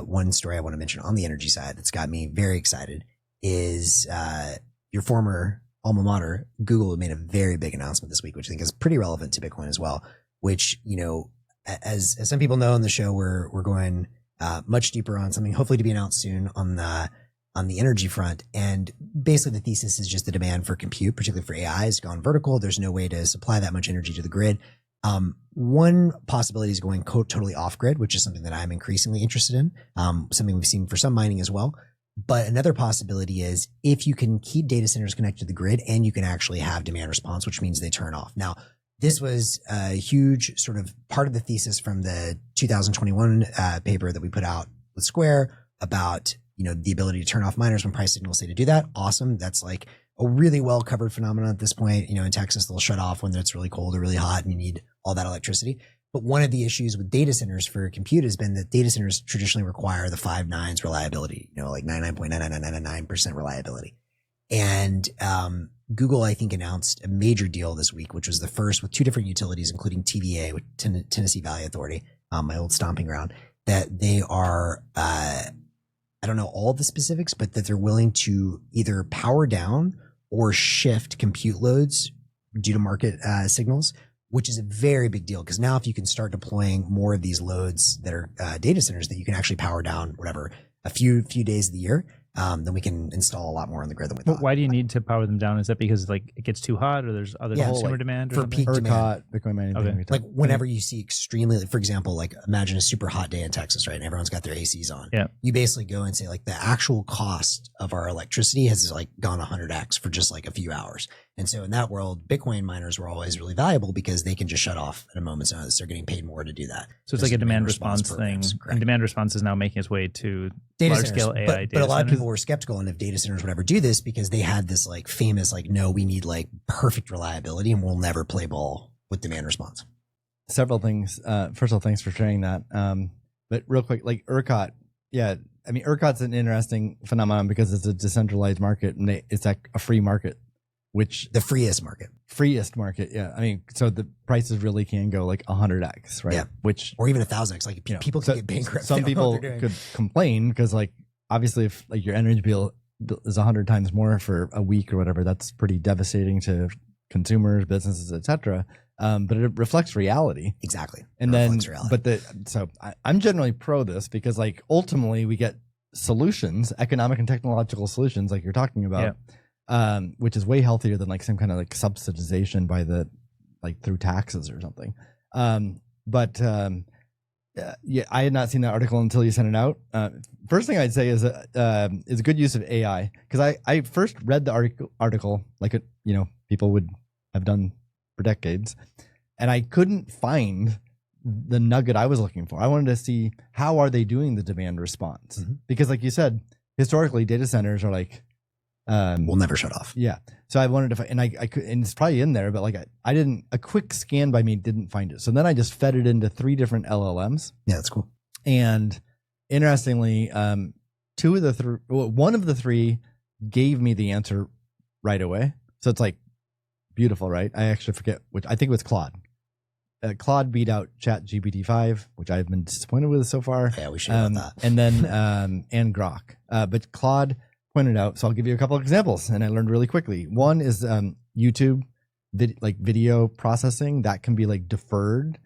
one story I want to mention on the energy side that's got me very excited is your former alma mater, Google, made a very big announcement this week, which I think is pretty relevant to Bitcoin as well, which, as some people know in the show, we're going much deeper on something hopefully to be announced soon on the energy front. And basically the thesis is just the demand for compute, particularly for AI, has gone vertical. There's no way to supply that much energy to the grid. One possibility is going totally off grid, which is something that I'm increasingly interested in, something we've seen for some mining as well. But another possibility is if you can keep data centers connected to the grid and you can actually have demand response, which means they turn off. Now, this was a huge sort of part of the thesis from the 2021 paper that we put out with Square about, the ability to turn off miners when price signals say to do that. Awesome. That's like a really well covered phenomenon at this point. In Texas, they'll shut off when it's really cold or really hot and you need all that electricity. But one of the issues with data centers for compute has been that data centers traditionally require the 5 nines reliability, like 99.99999% reliability. And Google, I think, announced a major deal this week, which was the first with 2 different utilities, including TVA, with Tennessee Valley Authority, my old stomping ground, that they are, I don't know all the specifics, but that they're willing to either power down or shift compute loads due to market signals, which is a very big deal. Because now if you can start deploying more of these loads that are data centers that you can actually power down, whatever, a few days of the year, then we can install a lot more on the grid than we thought. Why do you need to power them down? Is that because it gets too hot, or there's other consumer demand? For peak demand. Bitcoin mining. Okay. Like whenever you see extremely, for example, like imagine a super hot day in Texas, right? And everyone's got their ACs on. Yeah. You basically go and say like the actual cost of our electricity has like gone 100x for just like a few hours. And so in that world, Bitcoin miners were always really valuable because they can just shut off at a moment's notice. They're getting paid more to do that. So it's like a demand response thing. Correct. And demand response is now making its way to data large centers, scale AI data but a lot of centers. people were skeptical, and if data centers would ever do this, because they had this like famous like, no, we need like perfect reliability and we'll never play ball with demand response. Several things. First of all, thanks for sharing that. But real quick, like ERCOT, ERCOT's an interesting phenomenon because it's a decentralized market and it's like a free market, which the freest market. Yeah. So the prices really can go like 100x, right? Yeah. Or even 1,000x. Like people can get bankrupt. Some people could complain because like, obviously if like your energy bill is 100 times more for a week or whatever, that's pretty devastating to consumers, businesses, etc. But it reflects reality. Exactly. And I'm generally pro this because like ultimately we get solutions, economic and technological solutions like you're talking about, which is way healthier than like some kind of like subsidization by through taxes or something. I had not seen that article until you sent it out. First thing I'd say is a good use of AI, because I first read the article like people would have done for decades, and I couldn't find the nugget I was looking for. I wanted to see how are they doing the demand response, because like you said, historically data centers are like we'll never shut off. Yeah. So I wanted to find, and I could, and it's probably in there, but like I didn't, a quick scan by me didn't find it. So then I just fed it into 3 different LLMs. Yeah, that's cool. And interestingly, one of the 3 gave me the answer right away. So it's like beautiful, right? I actually forget which. I think it was Claude. Claude beat out ChatGPT-5, which I've been disappointed with so far. Yeah, we should have that. And then and Grok, but Claude pointed out. So I'll give you a couple of examples, and I learned really quickly. One is YouTube, video processing that can be like deferred,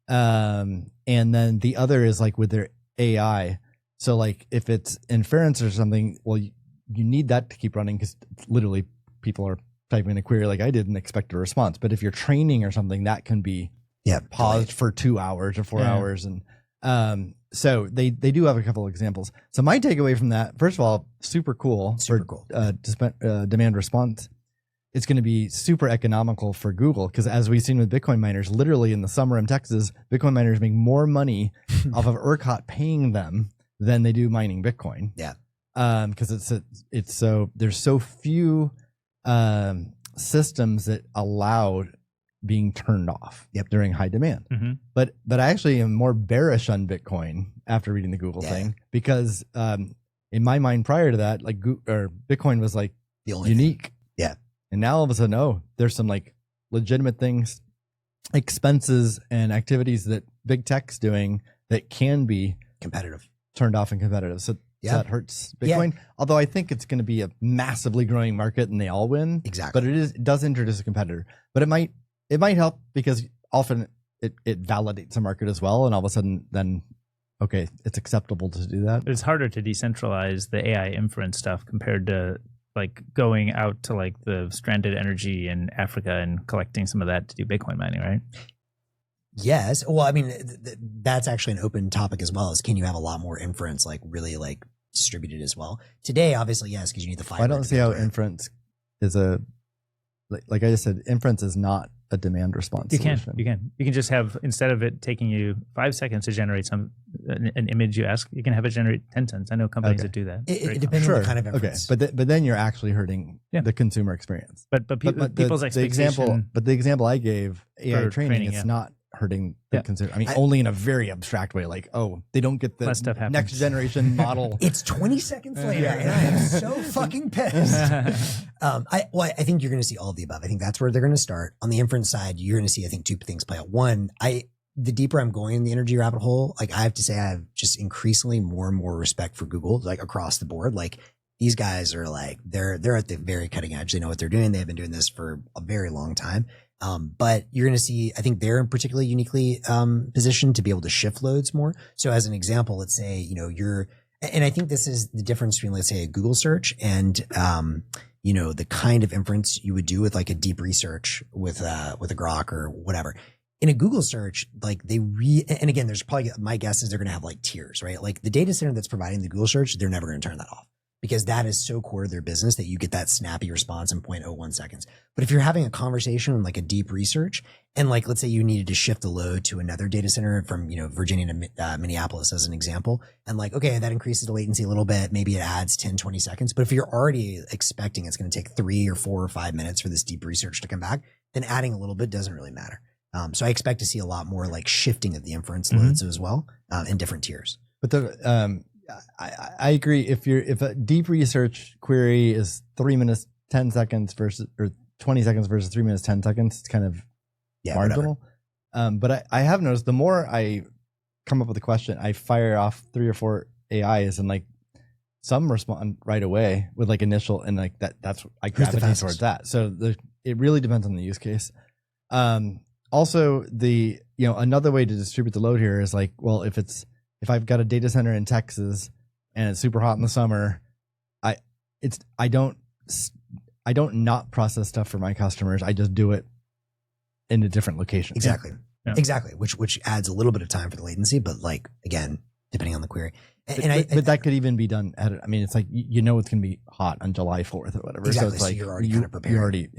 and then the other is like with their AI. So like if it's inference or something, well, you need that to keep running because literally people are typing in a query like I did and expect a response. But if you're training or something, that can be paused for 2 hours or 4 hours, and so they do have a couple of examples. So my takeaway from that, first of all, super cool. Demand response. It's going to be super economical for Google because as we've seen with Bitcoin miners, literally in the summer in Texas, Bitcoin miners make more money off of ERCOT paying them than they do mining Bitcoin. Yeah. Because there's so few systems that allowed being turned off during high demand. But I actually am more bearish on Bitcoin after reading the Google thing because in my mind prior to that, like Bitcoin was like the only unique. Thing. Yeah. And now all of a sudden, there's some like legitimate things, expenses and activities that big tech's doing that can be competitive. turned off and competitive. So that hurts Bitcoin. Although I think it's going to be a massively growing market and they all win. Exactly. But it does introduce a competitor. But it might help because often it validates the market as well. And all of a sudden then, okay, it's acceptable to do that. It's harder to decentralize the AI inference stuff compared to like going out to like the stranded energy in Africa and collecting some of that to do Bitcoin mining, right? Yes. Well, I mean, that's actually an open topic as well. Is can you have a lot more inference, like really like distributed as well? Today, obviously, yes, because you need the fiber. I don't see how inference is like I just said, inference is not a demand response solution. You can just have, instead of it taking you 5 seconds to generate an image you ask, you can have it generate 10 cents. I know companies that do that. It depends on the kind of inference. Okay, but then you're actually hurting the consumer experience. But people's expectation. The example I gave, AI training, it's not hurting the consumer. I mean, only in a very abstract way, like, oh, they don't get the next generation model. It's 20 seconds later, and I am so fucking pissed. I think you're going to see all of the above. I think that's where they're going to start. On the inference side, you're going to see, I think, two things play out. One, the deeper I'm going in the energy rabbit hole, like I have to say, I have just increasingly more and more respect for Google, like across the board. Like these guys are like, they're at the very cutting edge. They know what they're doing. They've been doing this for a very long time. But you're going to see, I think they're particularly uniquely positioned to be able to shift loads more. So as an example, let's say, and I think this is the difference between, let's say, a Google search and, the kind of inference you would do with like a deep research with a Grok or whatever. In a Google search, like and again, there's probably, my guess is they're going to have like tiers, right? Like the data center that's providing the Google search, they're never going to turn that off, because that is so core to their business that you get that snappy response in 0.01 seconds. But if you're having a conversation on like a deep research, and like, let's say you needed to shift the load to another data center from, Virginia to Minneapolis as an example, and like, okay, that increases the latency a little bit. Maybe it adds 10, 20 seconds. But if you're already expecting it's going to take 3 or 4 or 5 minutes for this deep research to come back, then adding a little bit doesn't really matter. So I expect to see a lot more like shifting of the inference loads as well, in different tiers. But I agree. If a deep research query is 3 minutes, 10 seconds versus, or 20 seconds versus 3 minutes, 10 seconds, it's kind of marginal. But I have noticed the more I come up with a question, I fire off 3 or 4 AIs, and like some respond right away with like initial, and like that's I gravitate towards that. So it really depends on the use case. Also, another way to distribute the load here is like, well, if I've got a data center in Texas and it's super hot in the summer, I don't not process stuff for my customers. I just do it in a different location. Exactly. Yeah. Exactly. Which adds a little bit of time for the latency, but like, again, depending on the query. But that could even be done it's like, it's going to be hot on July 4th or whatever. Exactly. So it's like, you're already kind of prepared. You already,